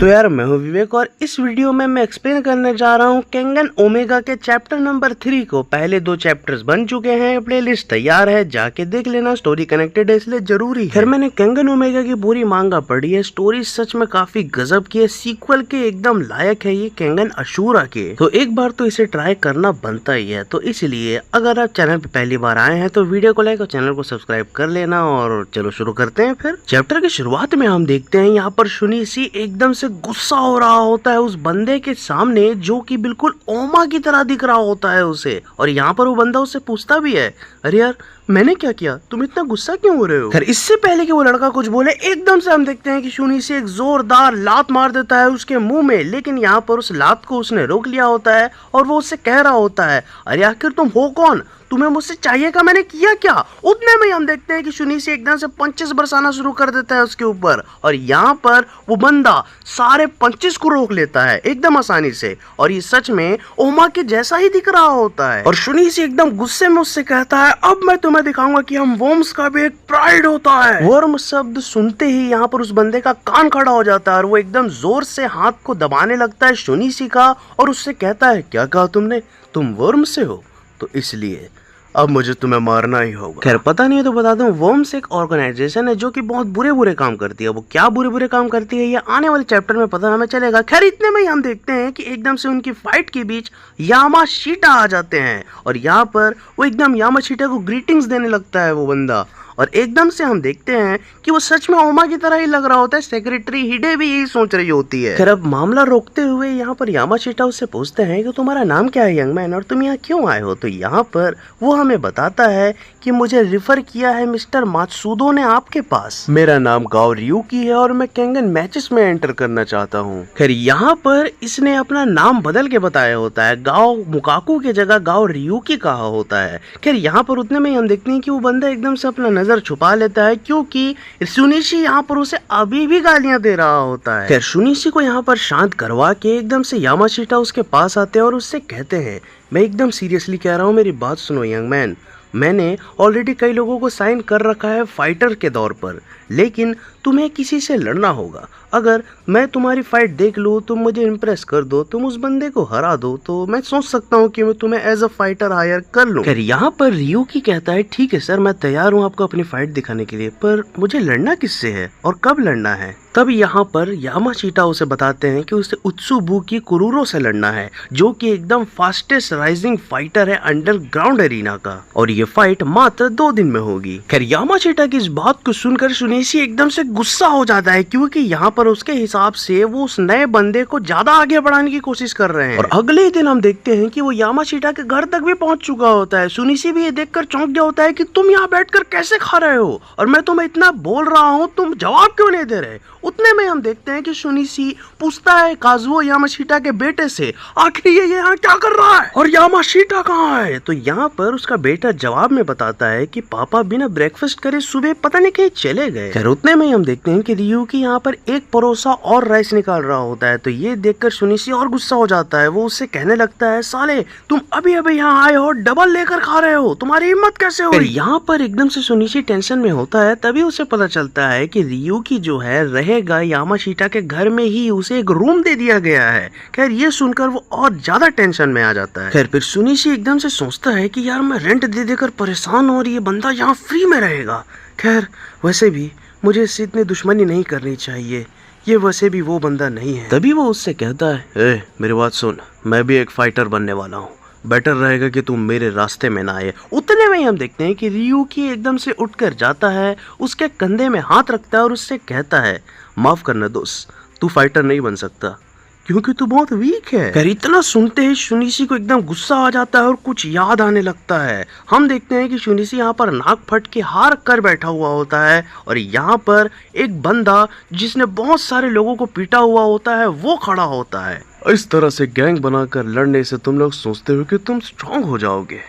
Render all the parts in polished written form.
तो यार मैं हूँ विवेक और इस वीडियो में मैं एक्सप्लेन करने जा रहा हूँ केंगन ओमेगा के चैप्टर नंबर 3 को। पहले 2 चैप्टर्स बन चुके हैं, प्लेलिस्ट तैयार है, जाके देख लेना। स्टोरी कनेक्टेड है इसलिए जरूरी है। फिर मैंने केंगन ओमेगा की पूरी मांगा पढ़ी है। स्टोरी सच में काफी गजब की है, सीक्वल के एकदम लायक है ये केंगन अशूरा के। तो एक बार तो इसे ट्राई करना बनता ही है। तो इसलिए अगर आप चैनल पे पहली बार आए हैं तो वीडियो को लाइक और चैनल को सब्सक्राइब कर लेना। और चलो शुरू करते हैं। फिर चैप्टर की शुरुआत में हम देखते हैं यहाँ पर शुनिची एकदम से गुस्सा हो रहा होता है उस बंदे के सामने जो कि बिल्कुल ओमा की तरह दिख रहा होता है उसे। और यहाँ पर वो बंदा उससे पूछता भी है, अरे यार मैंने क्या किया, तुम इतना गुस्सा क्यों हो रहे हो। खैर इससे पहले कि वो लड़का कुछ बोले एकदम से हम देखते हैं कि शुनिची एक जोरदार लात मार देता है उसके मुंह में। लेकिन यहाँ पर उस लात को उसने रोक लिया होता है और वो उससे कह रहा होता है, अरे आखिर तुम हो कौन, तुम्हें मुझसे चाहिए का, मैंने किया क्या। उतने में हम देखते हैं कि शुनिची एकदम से पंचेस बरसाना शुरू कर देता है उसके ऊपर। और यहाँ पर वो बंदा सारे पंचेस को रोक लेता है एकदम आसानी से। और ये सच में ओमा के जैसा ही दिख रहा होता है। और शुनिची एकदम गुस्से में उससे कहता है, अब मैं तुम्हें दिखाऊंगा कि हम वर्म्स का भी एक प्राइड होता है। वर्म शब्द सुनते ही यहाँ पर उस बंदे का कान खड़ा हो जाता है और वो एकदम जोर से हाथ को दबाने लगता है शुनिची का और उससे कहता है, क्या कहा तुमने, तुम वर्म से हो, तो इसलिए अब मुझे तुम्हें मारना ही होगा। खैर पता नहीं है तो बता दूं, वर्म्स एक ऑर्गेनाइजेशन है जो कि बहुत बुरे बुरे काम करती है। वो क्या बुरे बुरे काम करती है ये आने वाले चैप्टर में पता हमें चलेगा। खैर इतने में ही हम देखते हैं कि एकदम से उनकी फाइट के बीच यामाशीटा आ जाते हैं और यहाँ पर वो एकदम यामाशीटा को ग्रीटिंग्स देने लगता है वो बंदा। और एकदम से हम देखते हैं कि वो सच में ओमा की तरह ही लग रहा होता है। सेक्रेटरी हिडे भी यही सोच रही होती है। खैर अब मामला रोकते हुए यहाँ पर यामाशीटा उससे पूछते हैं कि तुम्हारा नाम क्या है यंग मैन और तुम यहाँ क्यों आए हो। तो यहाँ पर वो हमें बताता है कि मुझे रिफर किया है मिस्टर मात्सुदो ने आपके पास। मेरा नाम गाओ रियुकी है और मैं केंगन मैचेस में एंटर करना चाहता हूँ। खैर यहाँ पर इसने अपना नाम बदल के बताया होता है, गाओ मुकाकू की जगह गाओ रियुकी कहा होता है। खैर यहाँ पर उतने में हम देखते हैं कि वो बंदा एकदम से अपना नजर छुपा लेता है क्योंकि शुनिची यहाँ पर उसे अभी भी गालियां दे रहा होता है। खैर शुनिची को यहाँ पर शांत करवा के एकदम से यामाशीटा उसके पास आते हैं और उससे कहते हैं, मैं एकदम सीरियसली कह रहा हूँ, मेरी बात सुनो यंग मैन। मैंने ऑलरेडी कई लोगों को साइन कर रखा है फाइटर के दौर पर, लेकिन तुम्हें किसी से लड़ना होगा। अगर मैं तुम्हारी फाइट देख लूँ, तुम मुझे इम्प्रेस कर दो, तुम उस बंदे को हरा दो, तो मैं सोच सकता हूँ कि मैं तुम्हें एज अ फाइटर हायर कर लूँ। खैर यहाँ पर रियुकी कहता है, ठीक है सर, मैं तैयार हूँ आपको अपनी फाइट दिखाने के लिए, पर मुझे लड़ना किससे है और कब लड़ना है। तब यहाँ पर यामाशीटा उसे बताते हैं कि उसे उत्सुबुकी कुरुरो से लड़ना है जो कि एकदम फास्टेस्ट राइजिंग फाइटर है अंडरग्राउंड एरिना का, और ये फाइट मात्र 2 दिन में होगी। खैर यामाशीटा की इस बात को सुनकर शुनिची एकदम से गुस्सा हो जाता है क्योंकि यहाँ पर उसके हिसाब से वो उस नए बंदे को ज्यादा आगे बढ़ाने की कोशिश कर रहे हैं। और अगले ही दिन हम देखते हैं कि वो यामाशीटा के घर तक भी पहुंच चुका होता है। शुनिची भी ये देखकर चौंक गया होता है कि तुम यहाँ बैठकर कैसे खा रहे हो और मैं तुम्हें इतना बोल रहा हूँ, तुम जवाब क्यों नहीं दे रहे। उतने में हम देखते हैं कि शुनिची पूछता है काजुओ यामाशीटा के बेटे से, आखिर ये यहाँ क्या कर रहा है और यामाशीटा कहाँ है। तो यहाँ पर उसका बेटा जवाब में बताता है कि पापा बिना ब्रेकफास्ट करे सुबह पता नहीं कहीं चले गए। खैर उतने में हम देखते हैं कि रियुकी यहाँ पर एक परोसा और राइस निकाल रहा होता है। तो ये देखकर शुनिची और गुस्सा हो जाता है। वो उससे कहने लगता है, साले तुम अभी अभी यहाँ आए हो, डबल लेकर खा रहे हो, तुम्हारी हिम्मत कैसे हुई। यहाँ पर एकदम से शुनिची टेंशन में होता है। तभी उसे पता चलता है कि रियुकी जो है रहेगा यामाशीटा के घर में ही, उसे एक रूम दे दिया गया है। खैर ये सुनकर वो और ज्यादा टेंशन में आ जाता है। खैर फिर शुनिची एकदम से सोचता है कि यार मैं रेंट दे देकर परेशान हूँ और ये बंदा यहाँ फ्री में रहेगा। खैर वैसे भी मुझे इससे इतनी दुश्मनी नहीं करनी चाहिए, ये वैसे भी वो बंदा नहीं है। तभी वो उससे कहता है, ए मेरी बात सुन, मैं भी एक फाइटर बनने वाला हूँ, बेटर रहेगा कि तुम मेरे रास्ते में ना आए। उतने में ही हम देखते हैं कि रियुकी एकदम से उठकर जाता है, उसके कंधे में हाथ रखता है और उससे कहता है, माफ करना दोस्त, तू फाइटर नहीं बन सकता क्योंकि तू बहुत वीक है। खैर इतना सुनते ही शुनिची को एकदम गुस्सा आ जाता है और कुछ याद आने लगता है। हम देखते हैं कि शुनिची यहाँ पर नाक फट के हार कर बैठा हुआ होता है और यहाँ पर एक बंदा जिसने बहुत सारे लोगों को पीटा हुआ होता है वो खड़ा होता है। इस तरह से गैंग बनाकर लड़ने से तुम लोग सोचते हो कि तुम स्ट्रांग हो जाओगे।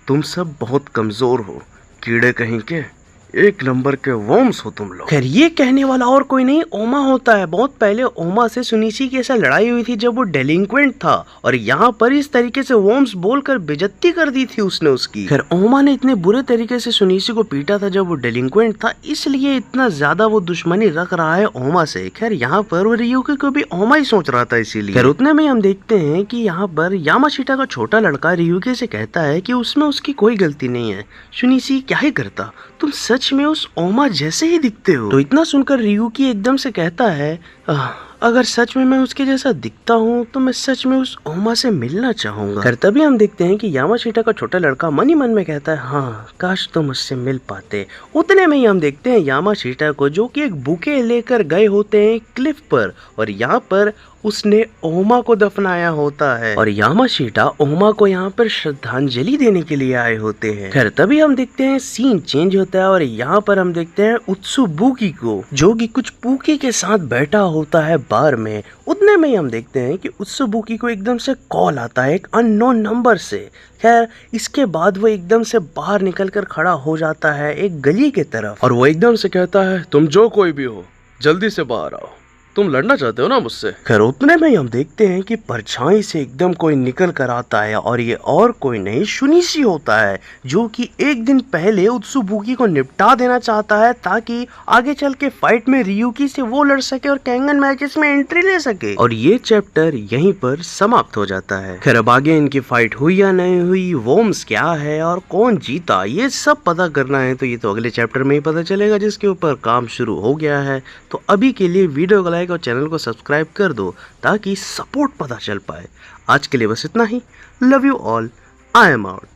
तुम सब बहुत कमजोर हो, कीड़े कहीं के। एक नंबर के वर्म्स हो तुम लोग। खैर ये कहने वाला और कोई नहीं ओमा होता है। बहुत पहले ओमा से सुनिसी की ऐसा लड़ाई हुई थी जब वो डेलिंक्वेंट था और यहाँ पर इस तरीके से वर्म्स बोलकर बेइज्जती कर दी थी उसने उसकी। खैर ओमा ने इतने बुरे तरीके से सुनिसी को पीटा था जब वो डेलिंक्वेंट था, इसलिए इतना ज्यादा वो दुश्मनी रख रहा है ओमा से। खैर यहाँ पर वो रियुकी को भी ओमा ही सोच रहा था इसीलिए। खैर उतने में हम देखते हैं कि यहाँ पर यामाशीटा का छोटा लड़का रियुकी से कहता है कि उसमें उसकी कोई गलती नहीं है, सुनिसी क्या ही करता, तुम सच में उस ओमा जैसे ही दिखते हो। तो इतना सुनकर रियुकी एकदम से कहता है अगर सच में मैं उसके जैसा दिखता हूँ तो मैं सच में उस ओमा से मिलना चाहूंगा। खैर तभी हम देखते हैं कि यामाशीटा का छोटा लड़का मन ही मन में कहता है हाँ काश तुम मुझसे मिल पाते। उतने में ही हम देखते हैं यामाशीटा को जो कि एक बुके लेकर गए होते हैं क्लिफ पर और यहाँ पर उसने ओमा को दफनाया होता है और यामाशीटा ओमा को यहाँ पर श्रद्धांजलि देने के लिए आए होते हैं। खैर तभी हम देखते हैं सीन चेंज होता है और यहाँ पर हम देखते हैं उत्सुबुकी को जो कि कुछ पूकी के साथ बैठा होता है बार में। उतने में ही हम देखते हैं कि उत्सुबुकी को एकदम से कॉल आता है एक अननोन नंबर से। खैर इसके बाद वो एकदम से बाहर निकलकर खड़ा हो जाता है एक गली के तरफ और वो एकदम से कहता है तुम जो कोई भी हो जल्दी से बाहर आओ, तुम लड़ना चाहते हो ना मुझसे। खैर उतने में हम देखते हैं कि परछाई से एकदम कोई निकल कर आता है और ये और कोई नहीं सुनिसी होता है जो कि एक दिन पहले उत्सुबुकी को निपटा देना चाहता है ताकि आगे चल के फाइट में रियुकी से वो लड़ सके और कैंगन मैचेस में एंट्री ले सके। और ये चैप्टर यहीं पर समाप्त हो जाता है। खैर अब आगे इनकी फाइट हुई या नहीं हुई, वर्म्स क्या है और कौन जीता, ये सब पता करना है तो ये तो अगले चैप्टर में ही पता चलेगा जिसके ऊपर काम शुरू हो गया है। तो अभी के लिए वीडियो को लाइक और चैनल को सब्सक्राइब कर दो ताकि सपोर्ट पता चल पाए। आज के लिए बस इतना ही। Love you all, I am out.